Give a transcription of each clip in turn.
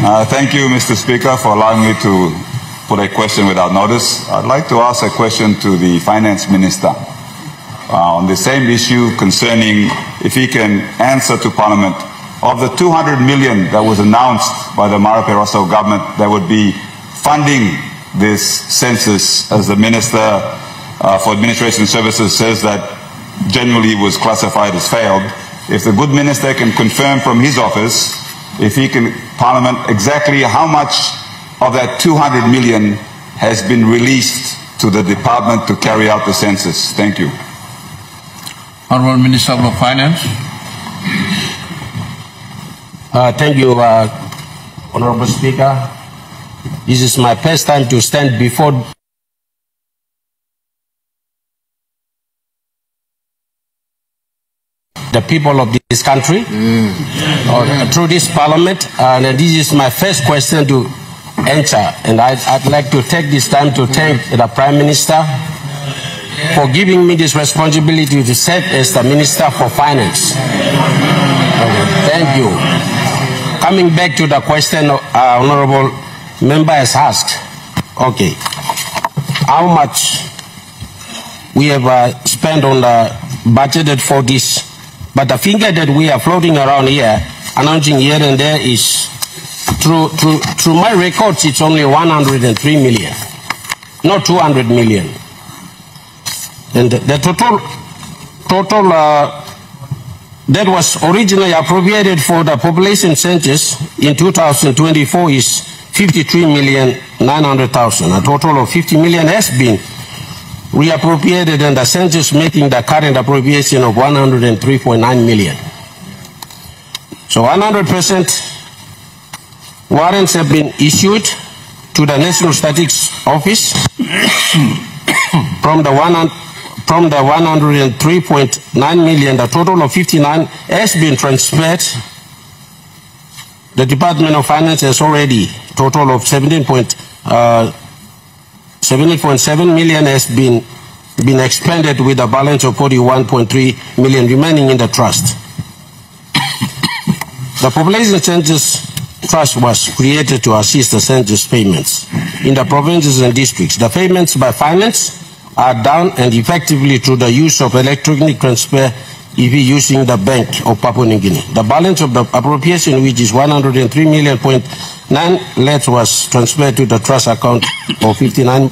Thank you, Mr. Speaker, for allowing me to put a question without notice. I'd like to ask a question to the Finance Minister on the same issue concerning if he can answer to Parliament of the 200 million that was announced by the Mara Peroso government that would be funding this census, as the Minister for Administration Services says that generally was classified as failed. If the good minister can confirm from his office, if he can, Parliament, exactly how much of that 200 million has been released to the department to carry out the census. Thank you. Honourable Minister of Finance. Thank you, Honourable Speaker. This is my first time to stand before the people of this country through this Parliament, and this is my first question to answer. And I'd like to take this time to thank the Prime Minister for giving me this responsibility to serve as the Minister for Finance. Thank you. Coming back to the question Honourable Member has asked, okay, how much we have spent on the budgeted for this, but the figure that we are floating around here, announcing here and there, is through my records, it's only 103 million, not 200 million. And the total that was originally appropriated for the population census in 2024 is 53,900,000. A total of 50 million has been reappropriated, and the census making the current appropriation of 103.9 million. So 100% warrants have been issued to the National Statistics Office from the 103.9 million. The total of 59 has been transferred. The Department of Finance has already total of 70.7 million has been expended, with a balance of 41.3 million remaining in the trust. The Population Census Trust was created to assist the census payments in the provinces and districts. The payments by finance are done and effectively through the use of electronic transfer if using the Bank of Papua New Guinea. The balance of the appropriation, which is 103.9 million, was transferred to the trust account of 59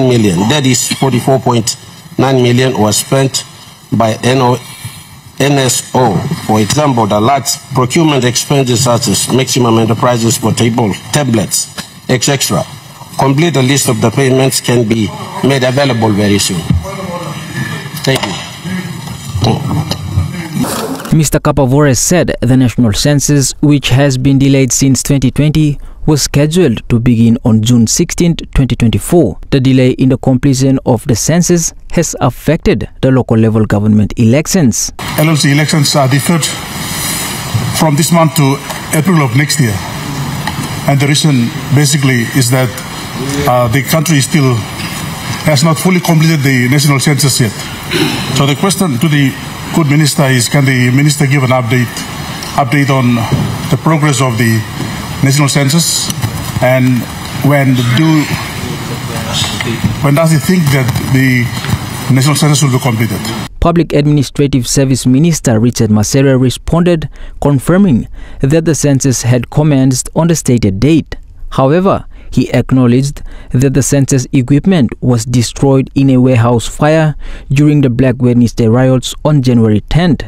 million. That is 44.9 million was spent by NSO. For example, the large procurement expenses such as maximum enterprises for tablets, etc. Complete a list of the payments can be made available very soon. Thank you. Mr. Kapavore said the national census, which has been delayed since 2020, was scheduled to begin on June 16, 2024. The delay in the completion of the census has affected the local level government elections. LLC elections are deferred from this month to April of next year. And the reason basically is that the country still has not fully completed the national census yet. So the question to the good minister is, can the minister give an update on the progress of the national census, and when does he think that the national census will be completed? Public Administrative Service Minister Richard Masere responded, confirming that the census had commenced on the stated date. However, he acknowledged that the census equipment was destroyed in a warehouse fire during the Black Wednesday riots on January 10th.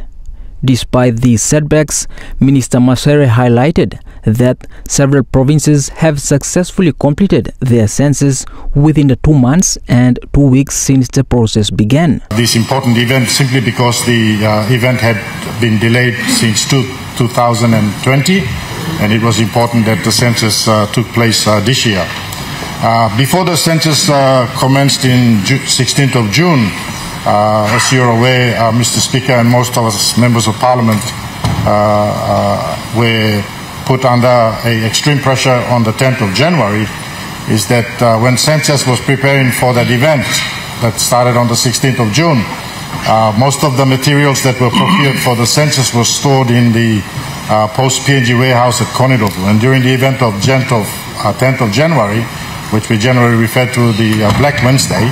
Despite these setbacks, Minister Masere highlighted that several provinces have successfully completed their census within the 2 months and 2 weeks since the process began. This important event simply because the event had been delayed since 2020, and it was important that the census took place this year. Before the census commenced in 16th of June, as you're aware, Mr. Speaker, and most of us members of Parliament were put under extreme pressure on the 10th of January, is that when census was preparing for that event that started on the 16th of June, most of the materials that were procured for the census were stored in the post-PNG warehouse at Konidobu. And during the event of 10th of January, which we generally refer to the Black Wednesday,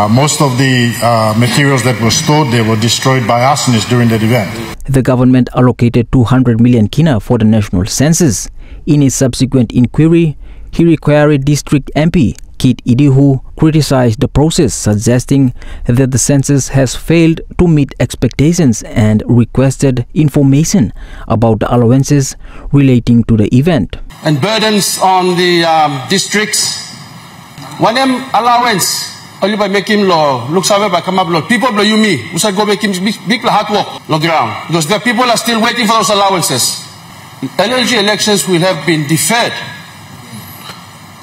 most of the materials that were stored there were destroyed by arsonists during that event. The government allocated 200 million kina for the national census. In his subsequent inquiry, Hirikwari District MP Kit Idihu criticized the process, suggesting that the census has failed to meet expectations and requested information about the allowances relating to the event. And burdens on the districts. One them allowance only by making law looks away by come up law. People blow you me. We say go make him big hard work law ground because the people are still waiting for those allowances. LLG elections will have been deferred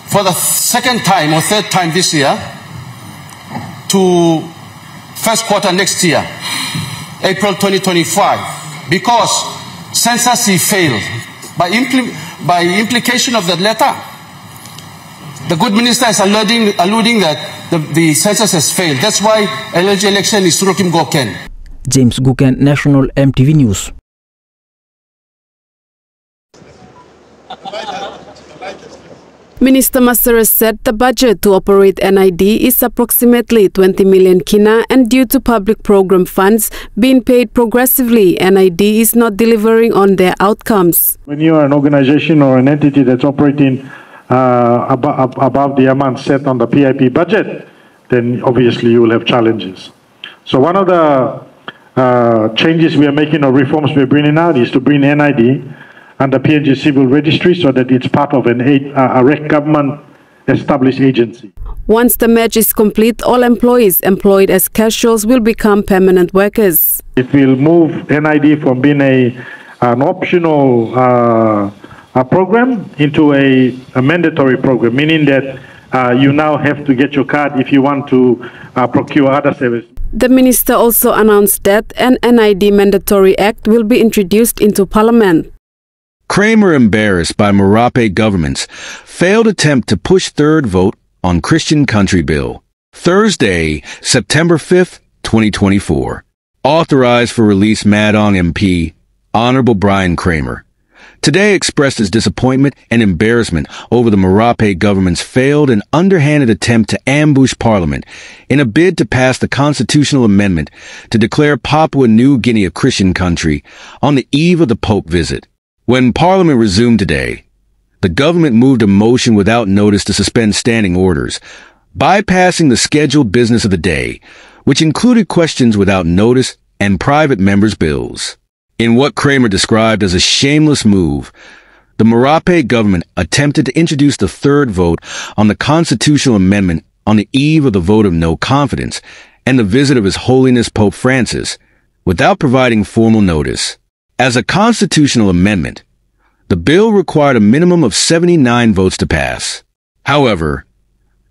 for the second time or third time this year to first quarter next year, April 2025, because census failed. By implication of that letter, the good minister is alluding that the census has failed. That's why LLG election is Surokim Goken. James Guken, National MTV News. Minister Masera said the budget to operate NID is approximately 20 million kina, and due to public program funds being paid progressively, NID is not delivering on their outcomes. When you are an organization or an entity that's operating above the amount set on the PIP budget, then obviously you will have challenges. So one of the changes we are making or reforms we are bringing out is to bring NID under PNG Civil Registry so that it's part of a government-established agency. Once the merge is complete, all employees employed as casuals will become permanent workers. It will move NID from being an optional program into a mandatory program, meaning that you now have to get your card if you want to procure other services. The minister also announced that an NID Mandatory Act will be introduced into Parliament. Krammer embarrassed by Marape government's failed attempt to push third vote on Christian Country Bill. Thursday, September 5th, 2024. Authorized for release Madang MP, Honorable Brian Krammer. Today expressed his disappointment and embarrassment over the Marape government's failed and underhanded attempt to ambush Parliament in a bid to pass the constitutional amendment to declare Papua New Guinea a Christian country on the eve of the Pope visit. When Parliament resumed today, the government moved a motion without notice to suspend standing orders, bypassing the scheduled business of the day, which included questions without notice and private members' bills. In what Krammer described as a shameless move, the Marape government attempted to introduce the third vote on the constitutional amendment on the eve of the vote of no confidence and the visit of His Holiness Pope Francis, without providing formal notice. As a constitutional amendment, the bill required a minimum of 79 votes to pass. However,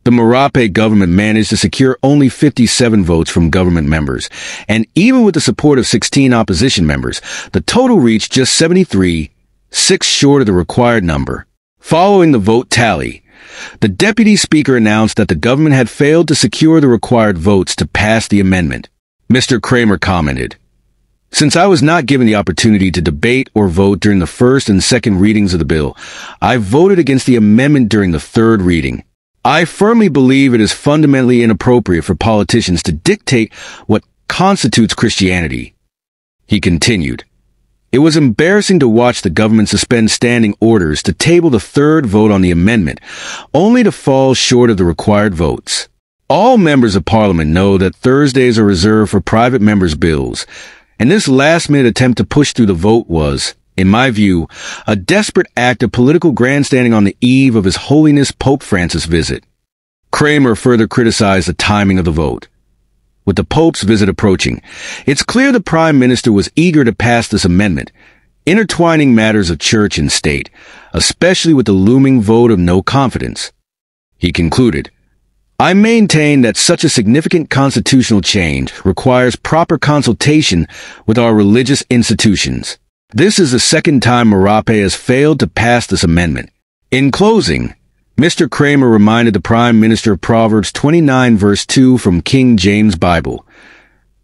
the Marape government managed to secure only 57 votes from government members, and even with the support of 16 opposition members, the total reached just 73, 6 short of the required number. Following the vote tally, the deputy speaker announced that the government had failed to secure the required votes to pass the amendment. Mr. Krammer commented, "Since I was not given the opportunity to debate or vote during the first and second readings of the bill, I voted against the amendment during the third reading. I firmly believe it is fundamentally inappropriate for politicians to dictate what constitutes Christianity." He continued, "It was embarrassing to watch the government suspend standing orders to table the third vote on the amendment, only to fall short of the required votes. All members of Parliament know that Thursdays are reserved for private members' bills, and this last-minute attempt to push through the vote was, in my view, a desperate act of political grandstanding on the eve of His Holiness Pope Francis' visit." Krammer further criticized the timing of the vote. With the Pope's visit approaching, it's clear the Prime Minister was eager to pass this amendment, intertwining matters of church and state, especially with the looming vote of no confidence. He concluded, "I maintain that such a significant constitutional change requires proper consultation with our religious institutions. This is the second time Marape has failed to pass this amendment." In closing, Mr. Krammer reminded the Prime Minister of Proverbs 29 verse 2 from King James Bible.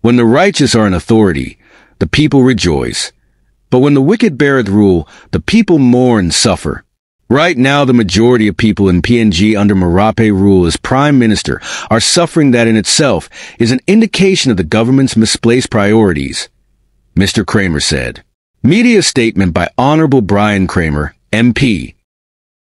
"When the righteous are in authority, the people rejoice, But when the wicked beareth rule, the people mourn and suffer. Right now, the majority of people in PNG under Marape rule as Prime Minister are suffering. That in itself is an indication of the government's misplaced priorities, Mr. Krammer said. Media statement by Honorable Brian Krammer, MP,